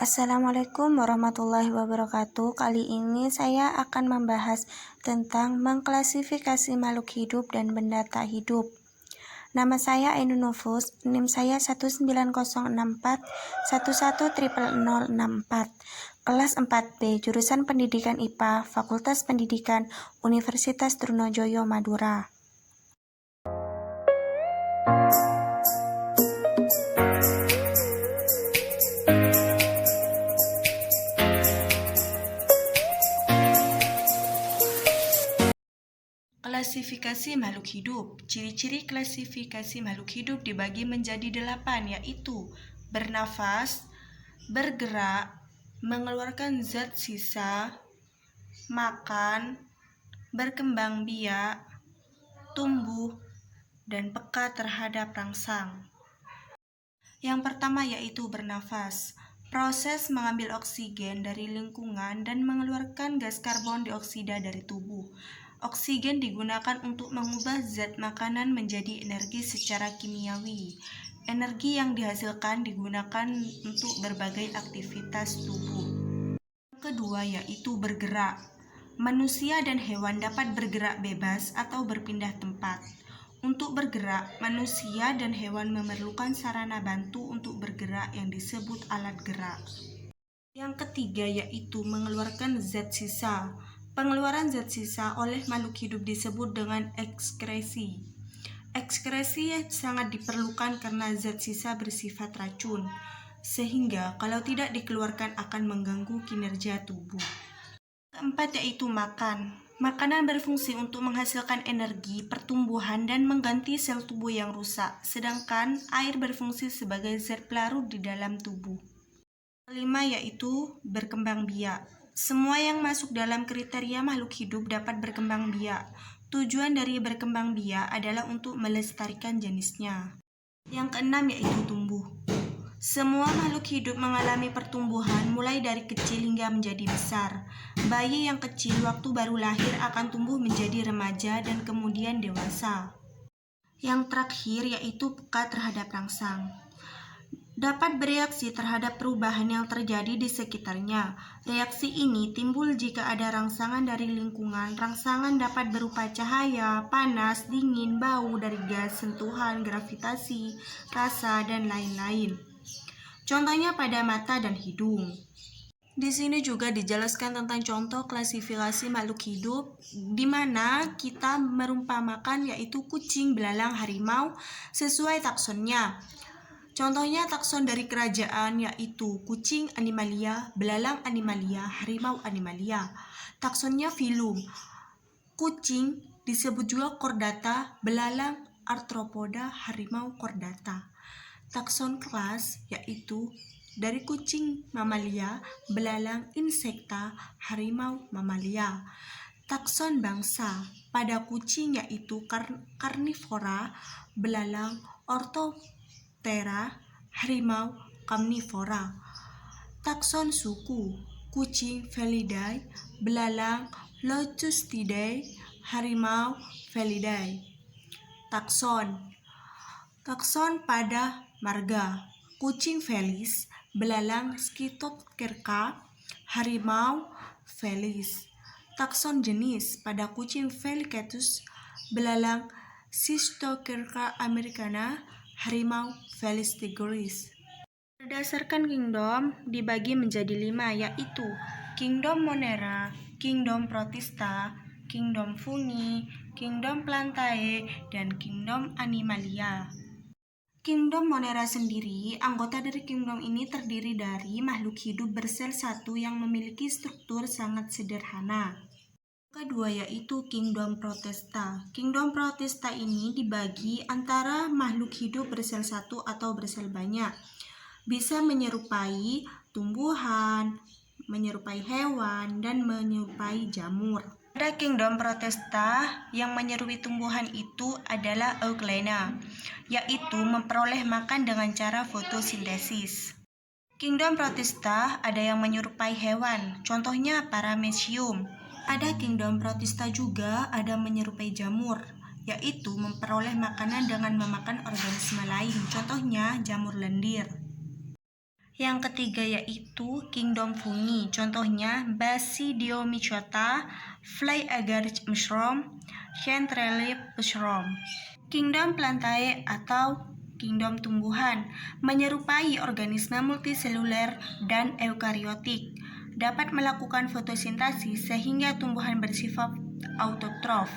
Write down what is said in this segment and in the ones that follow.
Assalamualaikum warahmatullahi wabarakatuh. Kali ini saya akan membahas tentang mengklasifikasi makhluk hidup dan benda tak hidup. Nama saya Ainun Nufus, NIM saya 1906411000064, kelas 4B, jurusan Pendidikan IPA, Fakultas Pendidikan, Universitas Trunojoyo, Madura. Klasifikasi makhluk hidup. Ciri-ciri klasifikasi makhluk hidup dibagi menjadi 8, yaitu bernafas, bergerak, mengeluarkan zat sisa, makan, berkembang biak, tumbuh, dan peka terhadap rangsang. Yang pertama yaitu bernafas. Proses mengambil oksigen dari lingkungan dan mengeluarkan gas karbon dioksida dari tubuh. Oksigen digunakan untuk mengubah zat makanan menjadi energi secara kimiawi. Energi yang dihasilkan digunakan untuk berbagai aktivitas tubuh. Yang kedua yaitu bergerak. Manusia dan hewan dapat bergerak bebas atau berpindah tempat. Untuk bergerak, manusia dan hewan memerlukan sarana bantu untuk bergerak yang disebut alat gerak. Yang ketiga yaitu mengeluarkan zat sisa. Pengeluaran zat sisa oleh makhluk hidup disebut dengan ekskresi. Ekskresi sangat diperlukan karena zat sisa bersifat racun, sehingga kalau tidak dikeluarkan akan mengganggu kinerja tubuh. Keempat yaitu makan. Makanan berfungsi untuk menghasilkan energi, pertumbuhan, dan mengganti sel tubuh yang rusak, sedangkan air berfungsi sebagai zat pelarut di dalam tubuh. Kelima yaitu berkembang biak. Semua yang masuk dalam kriteria makhluk hidup dapat berkembang biak. Tujuan dari berkembang biak adalah untuk melestarikan jenisnya. Yang keenam yaitu tumbuh. Semua makhluk hidup mengalami pertumbuhan mulai dari kecil hingga menjadi besar. Bayi yang kecil waktu baru lahir akan tumbuh menjadi remaja dan kemudian dewasa. Yang terakhir yaitu peka terhadap rangsang. Dapat bereaksi terhadap perubahan yang terjadi di sekitarnya. Reaksi ini timbul jika ada rangsangan dari lingkungan. Rangsangan dapat berupa cahaya, panas, dingin, bau dari gas, sentuhan, gravitasi, rasa, dan lain-lain. Contohnya pada mata dan hidung. Di sini juga dijelaskan tentang contoh klasifikasi makhluk hidup, di mana kita merumpamakan yaitu kucing, belalang, harimau sesuai taksonnya. Contohnya takson dari kerajaan yaitu kucing Animalia, belalang Animalia, harimau Animalia. Taksonnya filum. Kucing disebut juga Chordata, belalang Arthropoda, harimau Chordata. Takson kelas yaitu dari kucing Mamalia, belalang Insecta, harimau Mamalia. Takson bangsa pada kucing yaitu Carnivora, belalang Orthoptera, harimau Carnivora. Takson suku kucing Felidae, belalang Locustidae, harimau Felidae. Takson pada marga kucing Felis, belalang Scythocerca, harimau Felis. Takson jenis pada kucing Felicetus, belalang Cystocerca americana, harimau Felis tigris. Berdasarkan kingdom dibagi menjadi 5, yaitu kingdom Monera, kingdom Protista, kingdom Fungi, kingdom Plantae, dan kingdom Animalia. Kingdom Monera sendiri, anggota dari kingdom ini terdiri dari makhluk hidup bersel satu yang memiliki struktur sangat sederhana. Kedua yaitu kingdom Protista. Kingdom Protista ini dibagi antara makhluk hidup bersel satu atau bersel banyak. Bisa menyerupai tumbuhan, menyerupai hewan, dan menyerupai jamur. Pada kingdom Protista yang menyerupai tumbuhan itu adalah Euglena, yaitu memperoleh makan dengan cara fotosintesis. Kingdom Protista ada yang menyerupai hewan, contohnya Paramecium. Pada kingdom Protista juga ada menyerupai jamur, yaitu memperoleh makanan dengan memakan organisme lain, contohnya jamur lendir. Yang ketiga yaitu kingdom fungi, contohnya Basidiomycota, fly agar mushroom, Chanterelle mushroom. Kingdom plantae atau kingdom tumbuhan menyerupai organisme multiseluler dan eukariotik, dapat melakukan fotosintesis sehingga tumbuhan bersifat autotrof.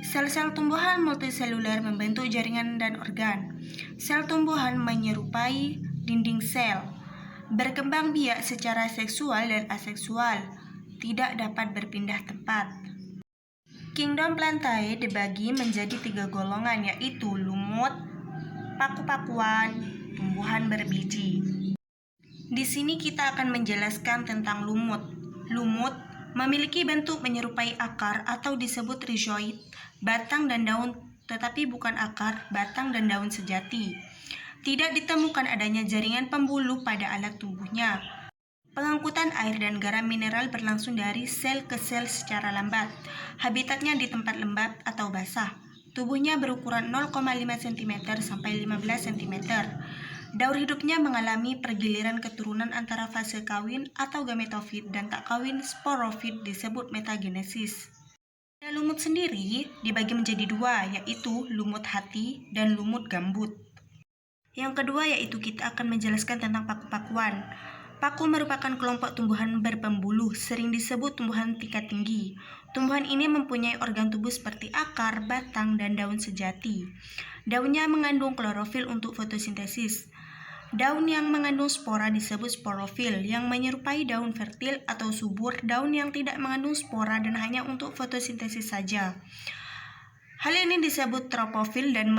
Sel-sel tumbuhan multiseluler membentuk jaringan dan organ. Sel tumbuhan menyerupai dinding sel, berkembang biak secara seksual dan aseksual, tidak dapat berpindah tempat. Kingdom plantae dibagi menjadi 3 golongan, yaitu lumut, paku-pakuan, tumbuhan berbiji. Di sini kita akan menjelaskan tentang lumut. Lumut memiliki bentuk menyerupai akar atau disebut rhizoid, batang dan daun, tetapi bukan akar, batang dan daun sejati. Tidak ditemukan adanya jaringan pembuluh pada alat tubuhnya. Pengangkutan air dan garam mineral berlangsung dari sel ke sel secara lambat. Habitatnya di tempat lembab atau basah. Tubuhnya berukuran 0,5 cm sampai 15 cm. Daur hidupnya mengalami pergiliran keturunan antara fase kawin atau gametofit dan tak kawin sporofit disebut metagenesis. Pada lumut sendiri dibagi menjadi 2, yaitu lumut hati dan lumut gambut. Yang kedua yaitu kita akan menjelaskan tentang paku-pakuan. Paku merupakan kelompok tumbuhan berpembuluh, sering disebut tumbuhan tingkat tinggi. Tumbuhan ini mempunyai organ tubuh seperti akar, batang, dan daun sejati. Daunnya mengandung klorofil untuk fotosintesis. Daun yang mengandung spora disebut sporofil, yang menyerupai daun fertil atau subur. Daun yang tidak mengandung spora dan hanya untuk fotosintesis saja. Hal ini disebut tropofil dan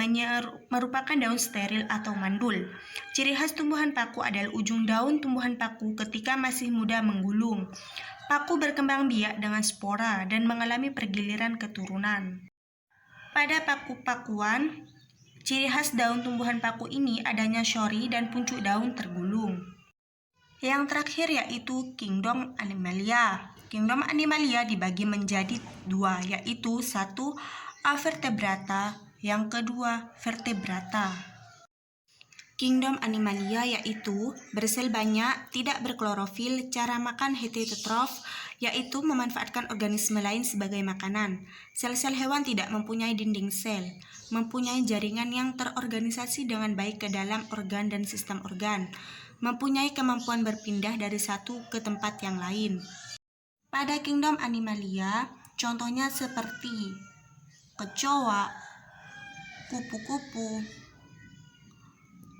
merupakan daun steril atau mandul. Ciri khas tumbuhan paku adalah ujung daun tumbuhan paku ketika masih muda menggulung. Paku berkembang biak dengan spora dan mengalami pergiliran keturunan. Pada paku-pakuan, ciri khas daun tumbuhan paku ini adanya sori dan puncuk daun tergulung. Yang terakhir yaitu kingdom Animalia. Kingdom Animalia dibagi menjadi 2, yaitu 1. Avertebrata, yang kedua vertebrata. Kingdom Animalia yaitu bersel banyak, tidak berklorofil, cara makan heterotrof, yaitu memanfaatkan organisme lain sebagai makanan. Sel-sel hewan tidak mempunyai dinding sel, mempunyai jaringan yang terorganisasi dengan baik ke dalam organ dan sistem organ, mempunyai kemampuan berpindah dari satu ke tempat yang lain. Pada Kingdom Animalia, contohnya seperti kecoa, kupu-kupu,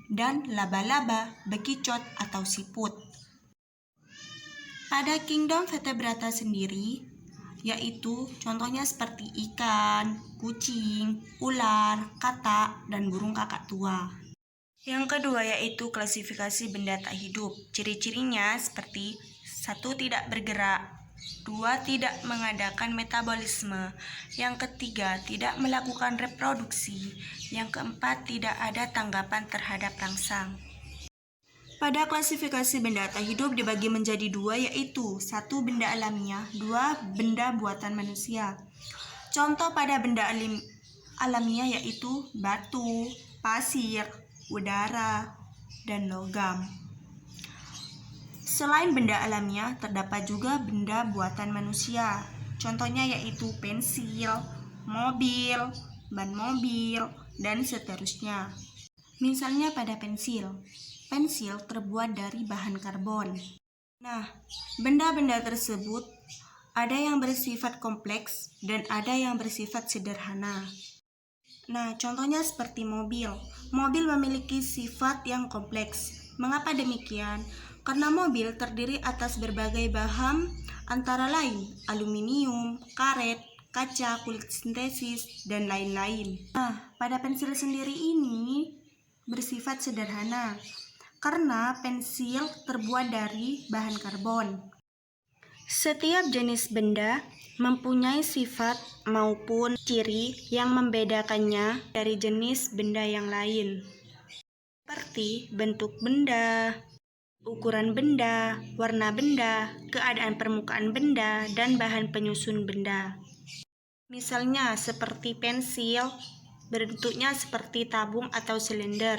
dan laba-laba, bekicot, atau siput. Pada kingdom vertebrata sendiri, yaitu contohnya seperti ikan, kucing, ular, katak, dan burung kakak tua. Yang kedua yaitu klasifikasi benda tak hidup. Ciri-cirinya seperti 1. Tidak bergerak, 2. Tidak mengadakan metabolisme, yang ketiga tidak melakukan reproduksi, yang keempat tidak ada tanggapan terhadap rangsang. Pada klasifikasi benda tak hidup dibagi menjadi 2, yaitu 1. Benda alamiah, 2. Benda buatan manusia. Contoh pada benda alamiah yaitu batu, pasir, udara, dan logam. Selain benda alamiah, terdapat juga benda buatan manusia. Contohnya yaitu pensil, mobil, ban mobil, dan seterusnya. Misalnya pada pensil. Pensil terbuat dari bahan karbon. Nah, benda-benda tersebut ada yang bersifat kompleks dan ada yang bersifat sederhana. Nah, contohnya seperti mobil. Mobil memiliki sifat yang kompleks. Mengapa demikian? Karena mobil terdiri atas berbagai bahan antara lain aluminium, karet, kaca, kulit sintesis, dan lain-lain. Nah, pada pensil sendiri ini bersifat sederhana karena pensil terbuat dari bahan karbon. Setiap jenis benda mempunyai sifat maupun ciri yang membedakannya dari jenis benda yang lain, seperti bentuk benda, ukuran benda, warna benda, keadaan permukaan benda, dan bahan penyusun benda. Misalnya seperti pensil, bentuknya seperti tabung atau silinder.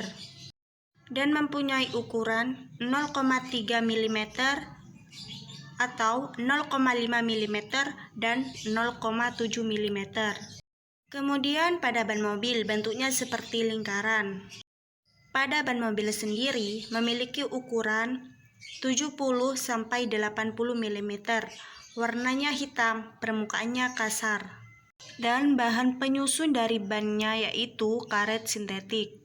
dan mempunyai ukuran 0,3 mm atau 0,5 mm dan 0,7 mm. Kemudian pada ban mobil bentuknya seperti lingkaran. Pada ban mobil sendiri memiliki ukuran 70-80 mm, warnanya hitam, permukaannya kasar, dan bahan penyusun dari bannya yaitu karet sintetik.